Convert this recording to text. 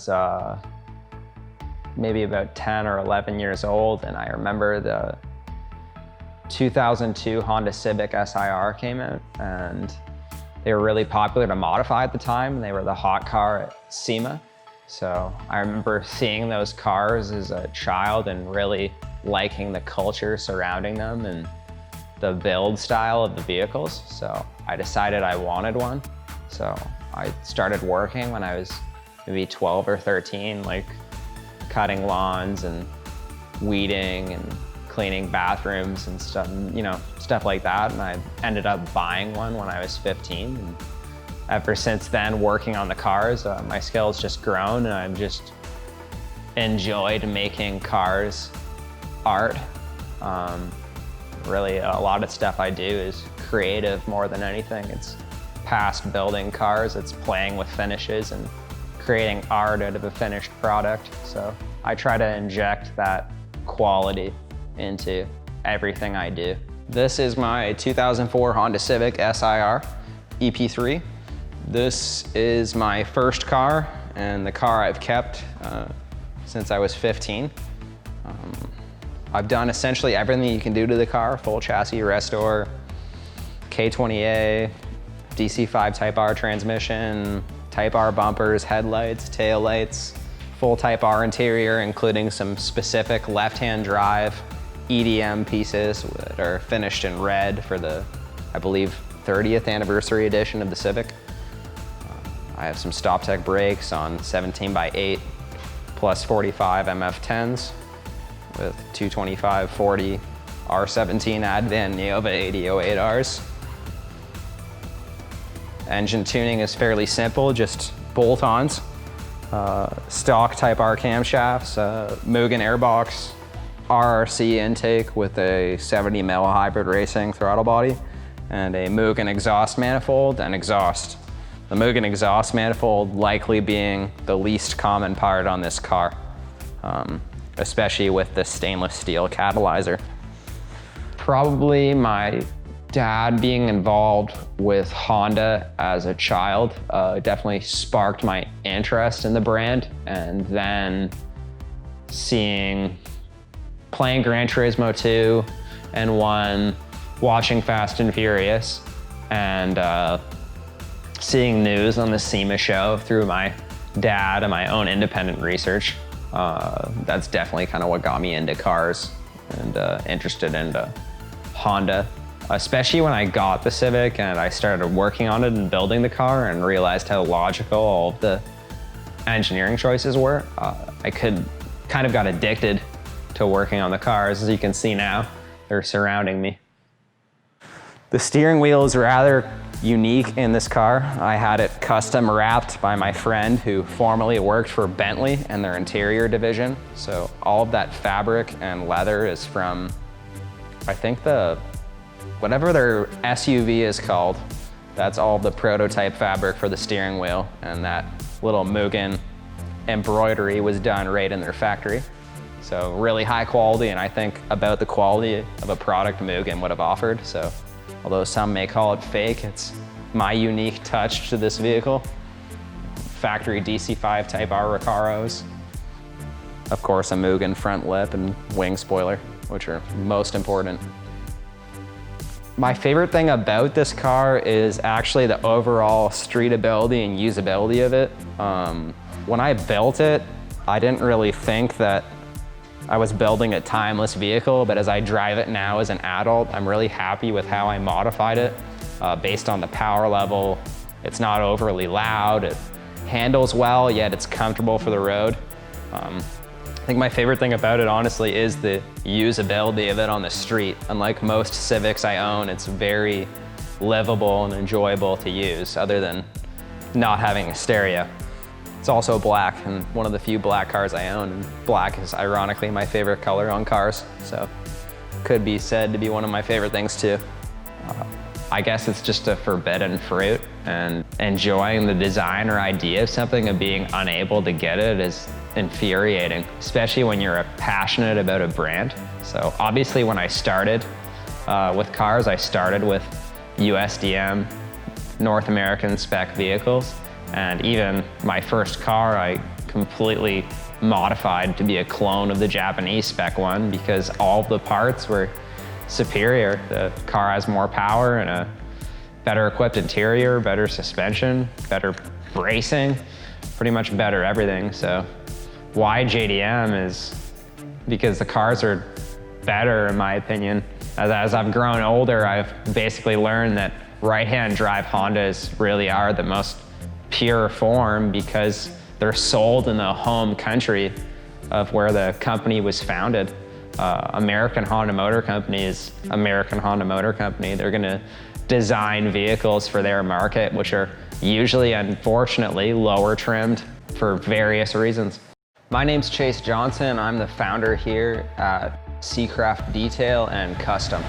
was maybe about 10 or 11 years old, and I remember the 2002 Honda Civic SiR came out, and they were really popular to modify at the time. They were the hot car at SEMA. So I remember seeing those cars as a child and really liking the culture surrounding them and the build style of the vehicles. So I decided I wanted one. So I started working when I was maybe 12 or 13, like cutting lawns and weeding and cleaning bathrooms and stuff, stuff like that. And I ended up buying one when I was 15. And ever since then, working on the cars, my skills just grown, and I've just enjoyed making cars art. Really, a lot of stuff I do is creative more than anything. It's past building cars, it's playing with finishes and creating art out of a finished product. So I try to inject that quality into everything I do. This is my 2004 Honda Civic SiR EP3. This is my first car and the car I've kept since I was 15. I've done essentially everything you can do to the car: full chassis restore, K20A, DC5 Type R transmission, Type R bumpers, headlights, taillights, full Type R interior, including some specific left-hand drive EDM pieces that are finished in red for the, I believe, 30th anniversary edition of the Civic. I have some StopTech brakes on 17x8 plus 45 MF10s with 225 40 R17 Advan Neova 8008Rs. Engine tuning is fairly simple, just bolt-ons, stock Type R camshafts, Mugen airbox, RRC intake with a 70mm hybrid racing throttle body, and a Mugen exhaust manifold and exhaust. The Mugen exhaust manifold likely being the least common part on this car, especially with the stainless steel catalyzer. Probably my dad being involved with Honda as a child definitely sparked my interest in the brand, and then playing Gran Turismo 2 and 1, watching Fast and Furious, and seeing news on the SEMA show through my dad and my own independent research. That's definitely kind of what got me into cars and interested in Honda, especially when I got the Civic and I started working on it and building the car and realized how logical all of the engineering choices were. I kind of got addicted to working on the cars. As you can see now, they're surrounding me. The steering wheel is rather unique in this car. I had it custom wrapped by my friend who formerly worked for Bentley and their interior division. So all of that fabric and leather is from, I think, whatever their SUV is called. That's all the prototype fabric for the steering wheel, and that little Mugen embroidery was done right in their factory. So really high quality, and I think about the quality of a product Mugen would have offered. So although some may call it fake, it's my unique touch to this vehicle. Factory DC5 Type R Recaros. Of course, a Mugen front lip and wing spoiler, which are most important. My favorite thing about this car is actually the overall streetability and usability of it. When I built it, I didn't really think that I was building a timeless vehicle, but as I drive it now as an adult, I'm really happy with how I modified it based on the power level. It's not overly loud, it handles well, yet it's comfortable for the road. I think my favorite thing about it, honestly, is the usability of it on the street. Unlike most Civics I own, it's very livable and enjoyable to use, other than not having a stereo. It's also black, and one of the few black cars I own, and black is ironically my favorite color on cars, so could be said to be one of my favorite things too. I guess it's just a forbidden fruit, and enjoying the design or idea of something and being unable to get it is infuriating, especially when you're passionate about a brand. So obviously when I started with cars, I started with USDM, North American spec vehicles. And even my first car, I completely modified to be a clone of the Japanese spec one because all the parts were superior. The car has more power and a better equipped interior, better suspension, better bracing, pretty much better everything. So why JDM is because the cars are better, in my opinion. As I've grown older, I've basically learned that right-hand drive Hondas really are the most pure form because they're sold in the home country of where the company was founded. American Honda Motor Company is American Honda Motor Company. They're gonna design vehicles for their market, which are usually, unfortunately, lower trimmed for various reasons. My name's Chase Johnson. I'm the founder here at CCRAFT Detail and Custom.